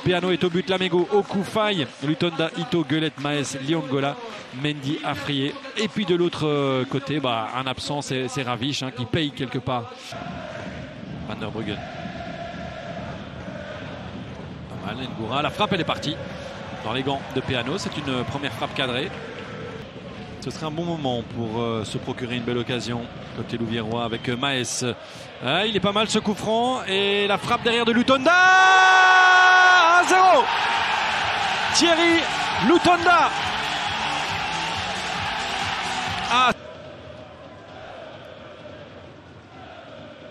Peano est au but, Lamego, Oku, Faye, Lutonda, Ito, Guelette, Maes, Liongola, Mendy, Afrier. Et puis de l'autre côté, un absent, c'est Ravish qui paye quelque part. Van der Bruggen. Pas mal, Ngoura. La frappe, elle est partie dans les gants de Peano. C'est une première frappe cadrée. Ce serait un bon moment pour se procurer une belle occasion côté Louviérois avec Maes. Il est pas mal ce coup franc et la frappe derrière de Lutonda. 1-0. Thierry Lutonda.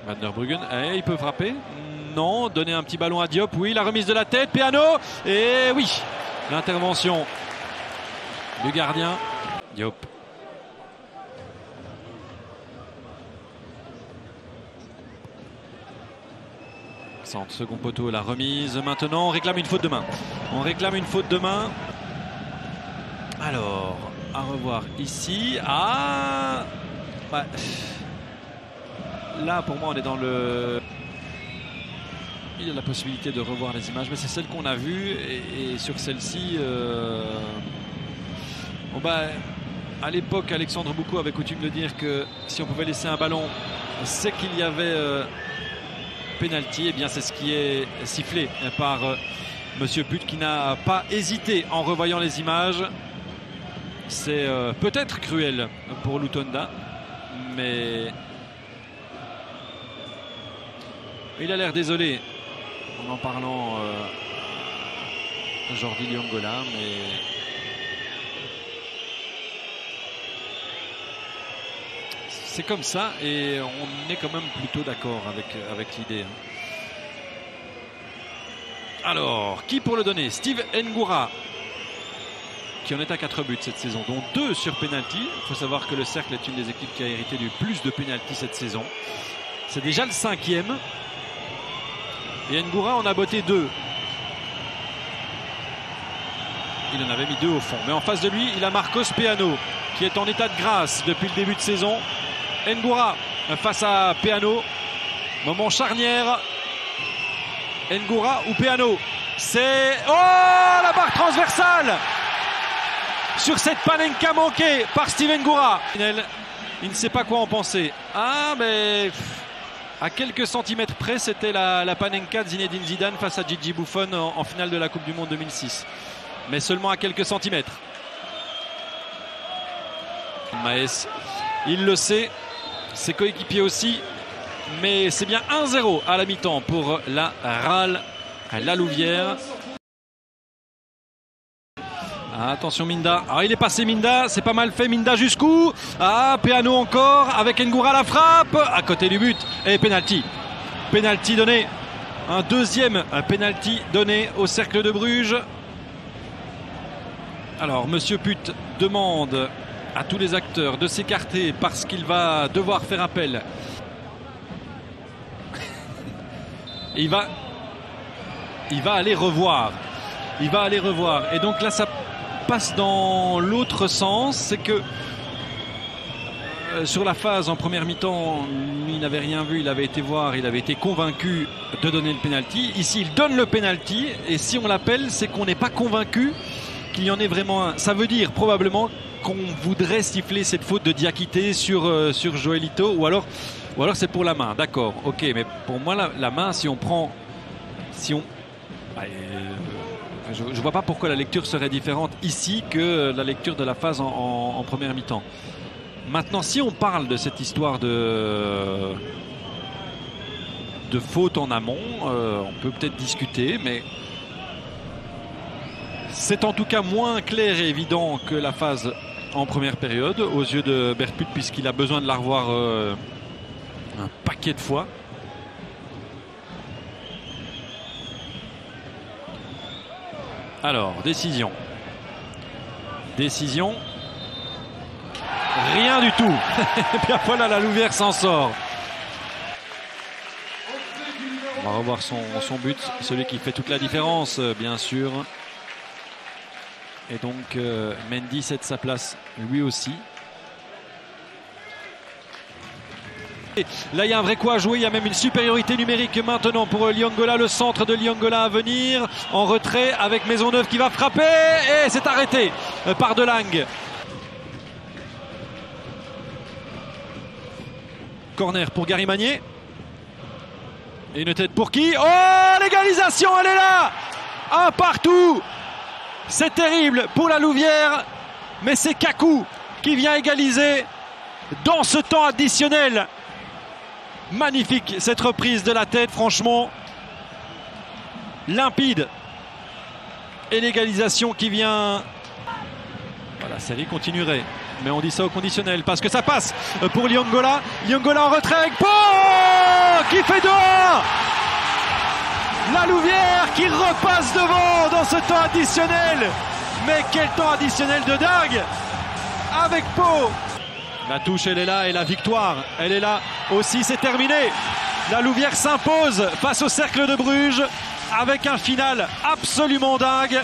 Van der Bruggen, il peut frapper. Non, donner un petit ballon à Diop. Oui, la remise de la tête, Peano. Et oui, l'intervention du gardien. Diop. Centre, second poteau, la remise. Maintenant, on réclame une faute de main. On réclame une faute de main. Alors, à revoir ici. Là, pour moi, on est dans le... Il y a la possibilité de revoir les images, mais c'est celle qu'on a vue. Et sur celle-ci... à l'époque, Alexandre Boucaud avait coutume de dire que si on pouvait laisser un ballon, c'est qu'il y avait penalty. Et bien, c'est ce qui est sifflé par Monsieur Put, qui n'a pas hésité en revoyant les images. C'est peut-être cruel pour Lutonda, mais il a l'air désolé en parlant Jordi Liongola, mais c'est comme ça et on est quand même plutôt d'accord avec l'idée. Alors, qui pour le donner? Steve Ngoura, qui en est à 4 buts cette saison, dont 2 sur penalty. Il faut savoir que le Cercle est une des équipes qui a hérité du plus de penalty cette saison. C'est déjà le 5e. Et Ngoura en a botté 2. Il en avait mis 2 au fond. Mais en face de lui, il a Marcos Peano, qui est en état de grâce depuis le début de saison. Ngoura face à Peano. Moment charnière. Ngoura ou Peano. C'est... Oh, la barre transversale sur cette Panenka manquée par Steven Ngoura. Il ne sait pas quoi en penser. Mais à quelques centimètres près, c'était la Panenka de Zinedine Zidane face à Gigi Buffon en finale de la Coupe du Monde 2006. Mais seulement à quelques centimètres. Maes, il le sait, ses coéquipiers aussi. Mais c'est bien 1-0 à la mi-temps pour la RAL, la Louvière. Attention Minda, il est passé Minda, c'est pas mal fait Minda jusqu'où? Peano encore, avec Ngoura la frappe, à côté du but, et penalty. Penalty donné, un deuxième penalty donné au Cercle de Bruges. Alors Monsieur Put demande à tous les acteurs de s'écarter parce qu'il va devoir faire appel. Il va aller revoir. Il va aller revoir. Et donc là, ça passe dans l'autre sens. C'est que sur la phase en première mi-temps, il n'avait rien vu. Il avait été voir. Il avait été convaincu de donner le pénalty. Ici, il donne le pénalty. Et si on l'appelle, c'est qu'on n'est pas convaincu qu'il y en ait vraiment un. Ça veut dire probablement qu'on voudrait siffler cette faute de Diakité sur Joelito. Ou alors c'est pour la main, d'accord, ok, mais pour moi la main, si on prend, je vois pas pourquoi la lecture serait différente ici que la lecture de la phase en première mi-temps. Maintenant, si on parle de cette histoire de faute en amont, on peut peut-être discuter, mais c'est en tout cas moins clair et évident que la phase en première période aux yeux de Bert Put, puisqu'il a besoin de la revoir un paquet de fois. Alors, décision. Rien du tout. Et bien voilà, la Louvière s'en sort. On va revoir son but, celui qui fait toute la différence, bien sûr. Et donc, Mendy cède sa place lui aussi. Là, il y a un vrai coup à jouer. Il y a même une supériorité numérique maintenant pour Liongola. Le centre de Liongola à venir en retrait avec Maisonneuve qui va frapper. Et c'est arrêté par Delangue. Corner pour Gary Magnier. Et une tête pour qui? Oh, l'égalisation, elle est là! Un partout! C'est terrible pour la Louvière. Mais c'est Kakou qui vient égaliser dans ce temps additionnel. Magnifique cette reprise de la tête, franchement limpide. Et l'égalisation qui vient. Voilà, la série continuerait. Mais on dit ça au conditionnel parce que ça passe pour Liongola. Liongola en retrait. Pau qui fait 2-1. La Louvière qui repasse devant dans ce temps additionnel. Mais quel temps additionnel de dingue avec Pau. La touche, elle est là, et la victoire, elle est là aussi. C'est terminé. La Louvière s'impose face au Cercle de Bruges avec un final absolument dingue.